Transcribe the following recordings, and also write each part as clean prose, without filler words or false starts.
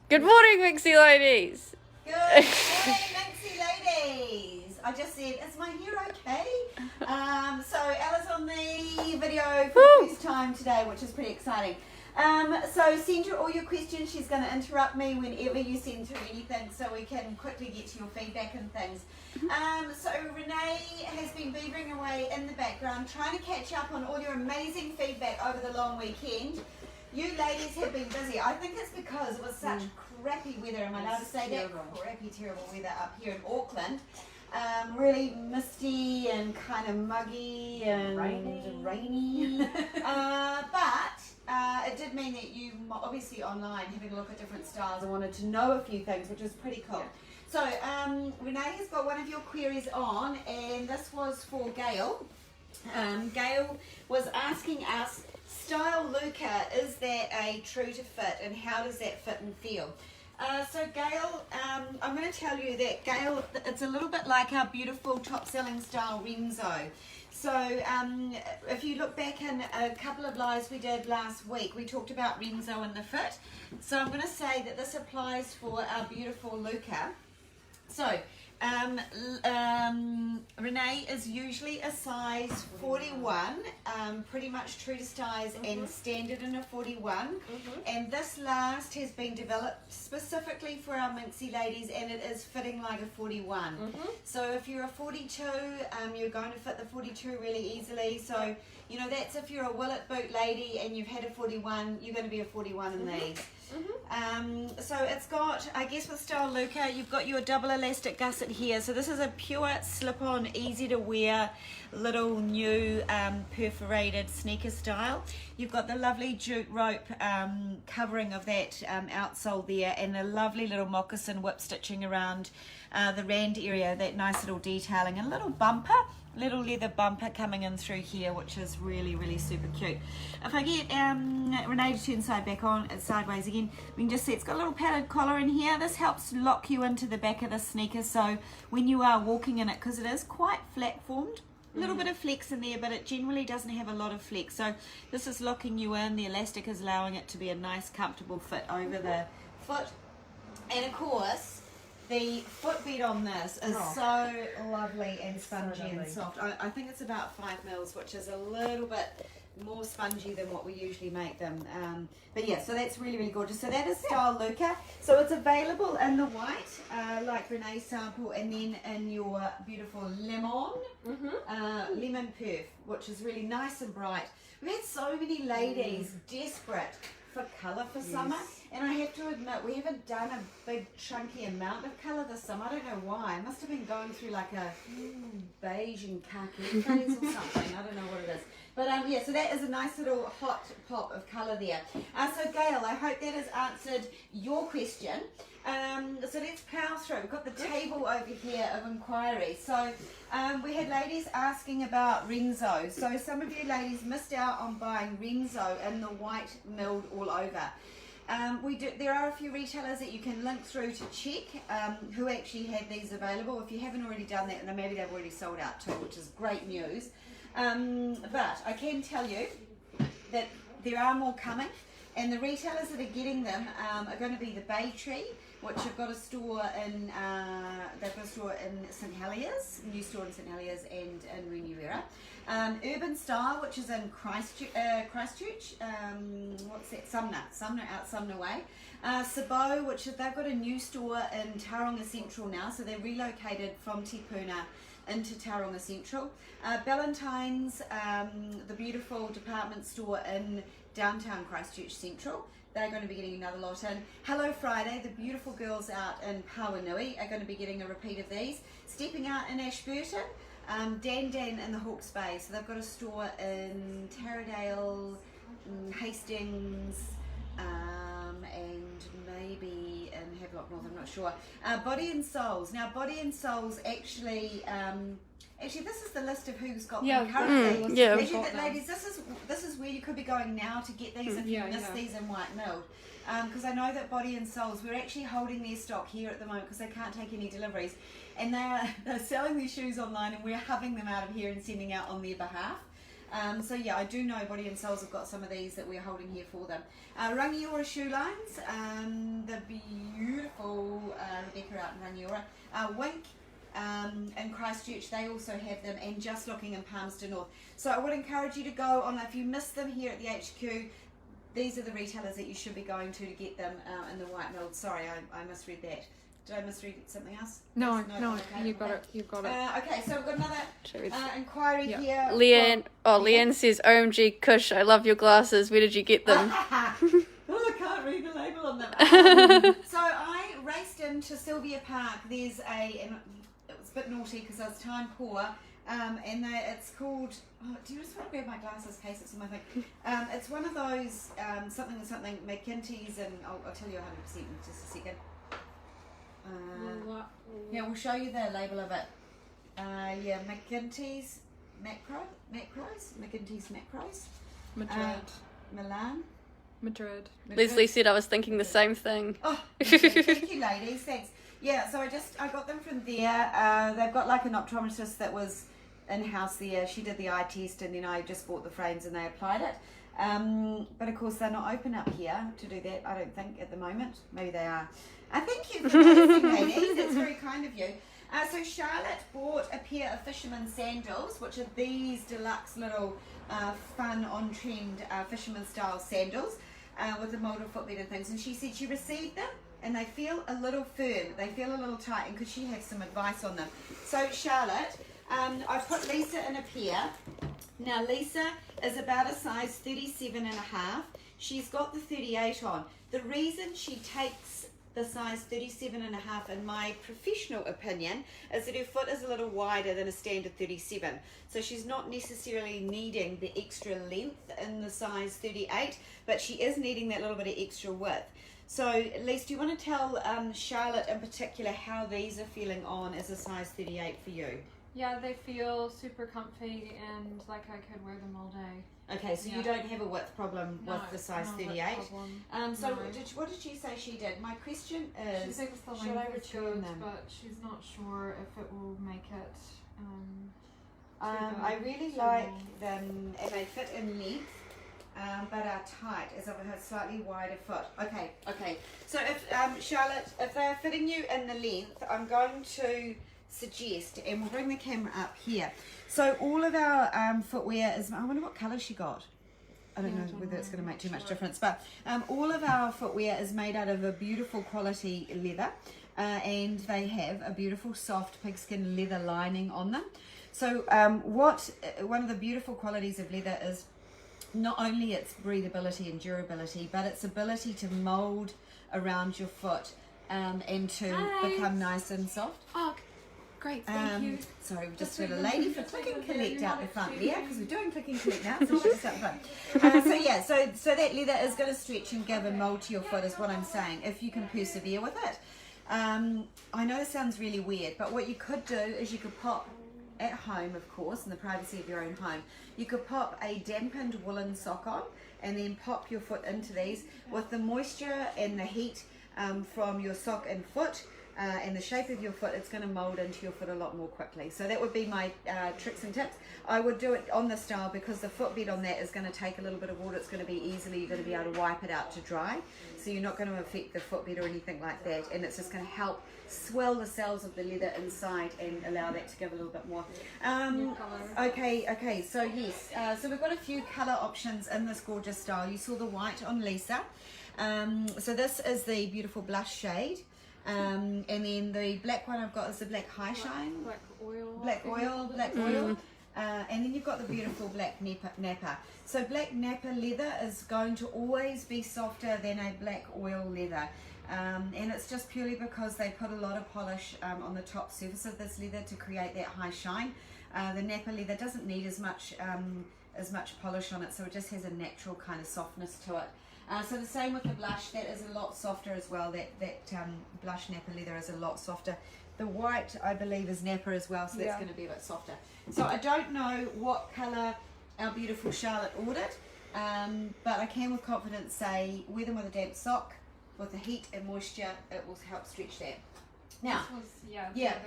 Good morning, Mixie ladies. Good morning, Minxie ladies. I just said, is my hair okay? So Ella's on the video for the first time today, which is pretty exciting. So send her all your questions. She's going to interrupt me whenever you send her anything so we can quickly get to your feedback and things. So Renee has been beavering away in the background trying to catch up on all your amazing feedback over the long weekend. You ladies have been busy. I think it's because it was such crappy weather. Am I allowed to say that? Crappy, terrible weather up here in Auckland. Really misty and kind of muggy and rainy. But it did mean that you obviously online having a look at different styles and wanted to know a few things, which is pretty cool. So Renee has got one of your queries on, and this was for Gail. Gail was asking us, Style Luca, is that a true to fit, and how does that fit and feel? So Gail, I'm going to tell you that Gail, it's a little bit like our beautiful top-selling style Renzo. So if you look back in a couple of lives we did last week, we talked about Renzo and the fit. So I'm going to say that this applies for our beautiful Luca. So Renee is usually a size 41, pretty much true to size and standard in a 41. And this last has been developed specifically for our Minxie ladies, and it is fitting like a 41. So if you're a 42, you're going to fit the 42 really easily. So, you know, that's if you're a Willet boot lady and you've had a 41, you're going to be a 41 in these. So it's got, I guess with Style Luca, you've got your double elastic gusset here. So this is a pure slip-on, easy to wear, little new perforated sneaker style. You've got the lovely jute rope covering of that outsole there, and a lovely little moccasin whip stitching around the rand area, that nice little detailing, and a little bumper. Little leather bumper coming in through here, which is really, really super cute. If I get Renee to turn sideways again, we can just see it's got a little padded collar in here. This helps lock you into the back of the sneaker, so when you are walking in it, because it is quite flat formed, a little bit of flex in there, but it generally doesn't have a lot of flex. So this is locking you in. The elastic is allowing it to be a nice, comfortable fit over the foot. And of course, the footbed on this is so lovely and spongy and soft. I think it's about 5 mils, which is a little bit more spongy than what we usually make them. But yeah, so that's really, really gorgeous. So that is Style Luca. So it's available in the white, like Renee's sample, and then in your beautiful lemon perf, which is really nice and bright. We've had so many ladies desperate for colour for summer, and I have to admit we haven't done a big chunky amount of colour this summer. I don't know why. I must have been going through like a beige and khaki phase or something. I don't know what it is, but yeah, so that is a nice little hot pop of colour there. So Gail, I hope that has answered your question. So let's power through. We've got the table over here of inquiry. So we had ladies asking about Renzo. So some of you ladies missed out on buying Renzo in the white milled all over. There are a few retailers that you can link through to check who actually had these available. If you haven't already done that, then maybe they've already sold out too, which is great news. But I can tell you that there are more coming, and the retailers that are getting them are going to be the Bay Tree, which have got a store in St Heliers, new store in St Heliers and in Remuera. Urban Style, which is in Christchurch, what's that? Sumner out Sumner Way. Sabo, which they've got a new store in Tauranga Central now, so they're relocated from Te Puna into Tauranga Central. Ballantyne's, the beautiful department store in downtown Christchurch Central. They're going to be getting another lot in. Hello Friday, the beautiful girls out in Pawanui are going to be getting a repeat of these. Stepping out in Ashburton, Dan in the Hawke's Bay. So they've got a store in Taradale, Hastings, and maybe in Havelock North, I'm not sure. Body and Souls. Now Body and Souls actually... Actually, this is the list of who's got them currently. Ladies, this is where you could be going now to get these if you miss these in white milled. Because I know that Body and Souls, we're actually holding their stock here at the moment because they can't take any deliveries, and they're selling these shoes online, and we're having them out of here and sending out on their behalf. So yeah, I do know Body and Souls have got some of these that we're holding here for them. Rangiora shoe lines, the beautiful Rebecca out in Rangiora. Wink in Christchurch, they also have them, and Just Looking in Palmerston North. So I would encourage you to go on, if you miss them here at the HQ, these are the retailers that you should be going to get them in the White Mill. Sorry, I misread that. Did I misread something else? No, Okay, you got it. You got it. Okay, so we've got another inquiry Yeah. here. Leanne, Leanne says, "OMG, Kush, I love your glasses. Where did you get them?" Oh, I can't read the label on them. So I raced into Sylvia Park. There's it was a bit naughty because I was time poor. And it's called, do you just want to grab my glasses case? It's in my thing. It's one of those something McKinty's, and I'll tell you 100% in just a second. Yeah, we'll show you the label of it. Yeah, McKinty's McKinty's Macros. Madrid. Leslie said I was thinking the same thing. Oh, thank you, ladies. Thanks. Yeah, so I got them from there. They've got like an optometrist that was in-house there. She did the eye test, and then I just bought the frames and they applied it. But of course they're not open up here to do that, I don't think, at the moment. Maybe they are. Thank you for noticing, ladies. That's very kind of you. So Charlotte bought a pair of fisherman sandals, which are these deluxe little fun on-trend fisherman style sandals with the molded footbed and things. And she said she received them and they feel a little firm, they feel a little tight, and could she have some advice on them? So Charlotte, I put Lisa in a pair. Now Lisa is about a size 37 and a half. She's got the 38 on. The reason she takes the size 37 and a half, in my professional opinion, is that her foot is a little wider than a standard 37. So she's not necessarily needing the extra length in the size 38, but she is needing that little bit of extra width. So Lisa, do you want to tell Charlotte in particular how these are feeling on as a size 38 for you? Yeah, they feel super comfy and like I could wear them all day. Okay, so you don't have a width problem with the size 38. So no. What did she say she did? My question is, she thinks the should I length is return good, them? but she's not sure if it will make it. I really like them, and they fit in length, but are tight, as I've a slightly wider foot. Okay. So if Charlotte, if they are fitting you in the length, I'm going to suggest, and we'll bring the camera up here. So all of our footwear is, I wonder what colour she got. I don't know whether it's going to make too much difference, but all of our footwear is made out of a beautiful quality leather, and they have a beautiful soft pigskin leather lining on them. So one of the beautiful qualities of leather is not only its breathability and durability, but its ability to mold around your foot and to become nice and soft. Oh, great, thank you. Sorry, we've just got a lady for click and collect out the front there, because we're doing click and collect now, so she's out the front. So that leather is going to stretch and give a mold to your foot, is what I'm saying, if you can persevere with it. I know this sounds really weird, but what you could do is you could pop, at home of course, in the privacy of your own home, you could pop a dampened woolen sock on and then pop your foot into these. With the moisture and the heat from your sock and foot and the shape of your foot, it's going to mold into your foot a lot more quickly. So that would be my tricks and tips. I would do it on this style because the footbed on that is going to take a little bit of water. It's going to be easily, you're going to be able to wipe it out to dry, so you're not going to affect the footbed or anything like that, and it's just going to help swell the cells of the leather inside and allow that to give a little bit more. Okay, so yes, so we've got a few colour options in this gorgeous style. You saw the white on Lisa, so this is the beautiful blush shade. And then the black one I've got is the black high shine, Black oil. and then you've got the beautiful black Napa. So black Napa leather is going to always be softer than a black oil leather, and it's just purely because they put a lot of polish on the top surface of this leather to create that high shine. The Napa leather doesn't need as much polish on it, so it just has a natural kind of softness to it. So the same with the blush, that is a lot softer as well. That blush Napa leather is a lot softer. The white, I believe, is Napa as well, so that's going to be a bit softer. So I don't know what colour our beautiful Charlotte ordered, but I can with confidence say wear them with a damp sock. With the heat and moisture, it will help stretch that. Now,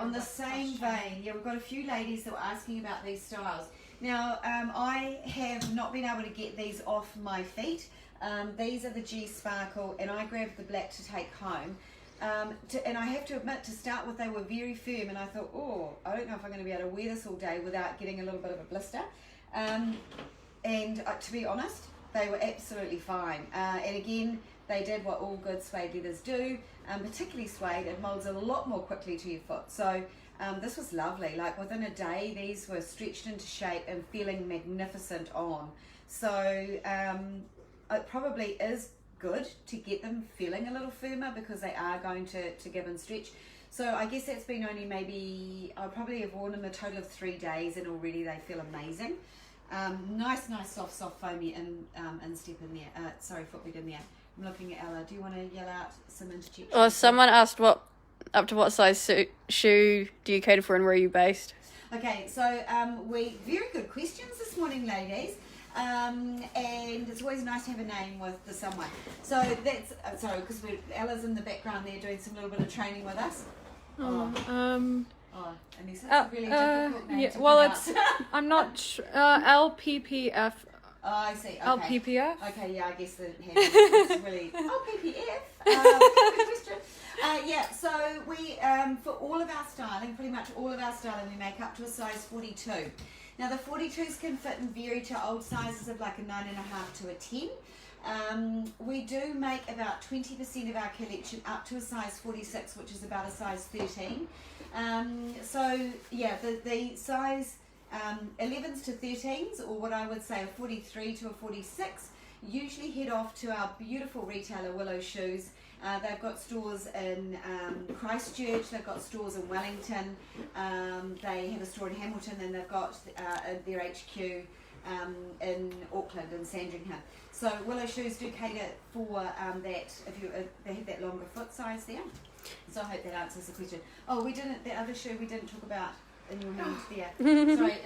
on the same vein, we've got a few ladies that were asking about these styles. Now, I have not been able to get these off my feet. These are the G Sparkle, and I grabbed the black to take home. And I have to admit, to start with, they were very firm, and I thought, oh, I don't know if I'm going to be able to wear this all day without getting a little bit of a blister. And to be honest, they were absolutely fine. And again, they did what all good suede leathers do, particularly suede. It molds a lot more quickly to your foot. So this was lovely. Like within a day, these were stretched into shape and feeling magnificent on. So it probably is good to get them feeling a little firmer because they are going to give and stretch. So I guess that's been only maybe, I probably have worn them a total of 3 days, and already they feel amazing. Nice soft foamy instep in there. Footbed in there. I'm looking at Ella. Do you want to yell out some interjections? Well, someone asked up to what size shoe do you cater for, and where are you based? Okay, so very good questions this morning, ladies. And it's always nice to have a name with the someone. So that's because Ella's in the background there doing some little bit of training with us. And it's a really difficult name to pronounce. I'm not sure. LPPF. Oh, I see. Okay. LPPF. Okay, yeah, I guess the head is really LPPF. Good question. So we for all of our styling, pretty much all of our styling, we make up to a size 42. Now the 42s can fit and vary to old sizes of like a 9.5 to a 10. We do make about 20% of our collection up to a size 46, which is about a size 13. The size 11s to 13s, or what I would say a 43 to a 46, usually head off to our beautiful retailer Willow Shoes. They've got stores in Christchurch, they've got stores in Wellington, they have a store in Hamilton, and they've got their HQ in Auckland, in Sandringham. So Willow Shoes do cater for that, they have that longer foot size there. So I hope that answers the question. Oh, the other shoe we didn't talk about in your hand there. Sorry,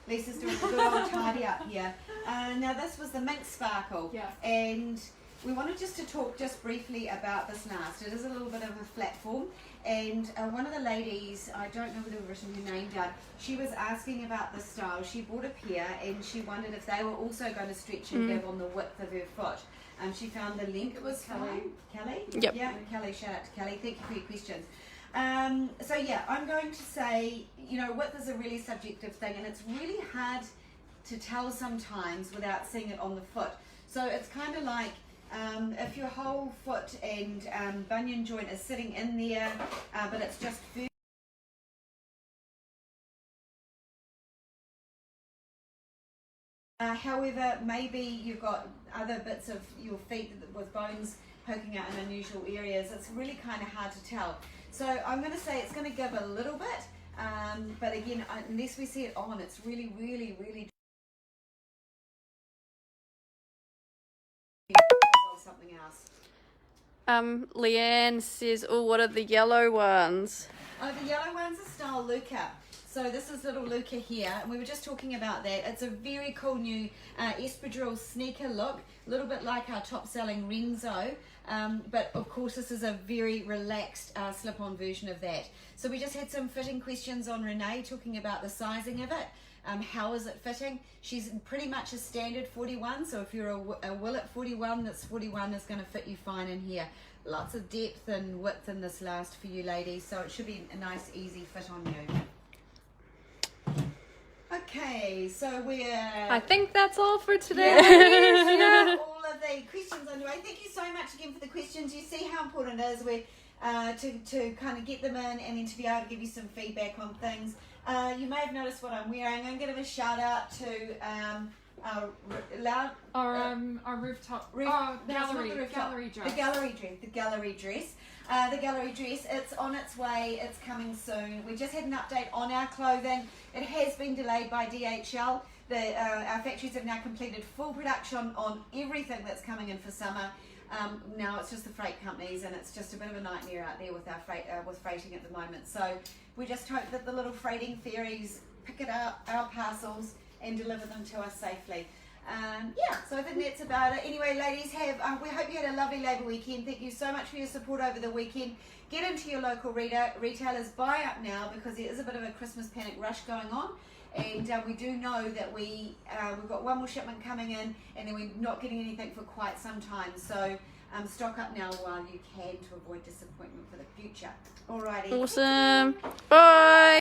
Lisa's doing a good old tidy up here. Now this was the Mink Sparkle. Yeah. And we wanted just to talk just briefly about this last. It is a little bit of a flat form, and one of the ladies, I don't know whether we've written her name down, she was asking about the style. She bought a pair and she wondered if they were also going to stretch and give on the width of her foot. She found the length was fine. Kelly? Yep. Yeah, Kelly, shout out to Kelly. Thank you for your questions. I'm going to say, width is a really subjective thing, and it's really hard to tell sometimes without seeing it on the foot. So it's kind of like, if your whole foot and bunion joint is sitting in there, but it's just firm. However, maybe you've got other bits of your feet with bones poking out in unusual areas. It's really kind of hard to tell. So I'm going to say it's going to give a little bit, but again, unless we see it on, it's really, really, really something else. Leanne says, oh, what are the yellow ones? Oh, the yellow one's a style Luca. So this is little Luca here, and we were just talking about that. It's a very cool new espadrille sneaker look, a little bit like our top-selling Renzo, but of course this is a very relaxed slip-on version of that. So we just had some fitting questions on Renee, talking about the sizing of it. How is it fitting? She's pretty much a standard 41, so if you're a Willet 41, this 41 is going to fit you fine in here. Lots of depth and width in this last for you ladies, so it should be a nice easy fit on you. Okay, so I think that's all for today. Yeah, all of the questions underway. Thank you so much again for the questions. You see how important it is to kind of get them in and then to be able to give you some feedback on things. You may have noticed what I'm wearing. I'm going to give a shout out to our rooftop gallery dress. The gallery dress. It's on its way. It's coming soon. We just had an update on our clothing. It has been delayed by DHL. Our factories have now completed full production on everything that's coming in for summer. Now it's just the freight companies, and it's just a bit of a nightmare out there with our freighting at the moment. So we just hope that the little freighting ferries pick it up, our parcels, and deliver them to us safely. So I think that's about it. Anyway, ladies, we hope you had a lovely Labour weekend. Thank you so much for your support over the weekend. Get into your local retailers, buy up now, because there is a bit of a Christmas panic rush going on. And we do know that we've got one more shipment coming in, and then we're not getting anything for quite some time. So stock up now while you can to avoid disappointment for the future. Alrighty. Awesome. Bye.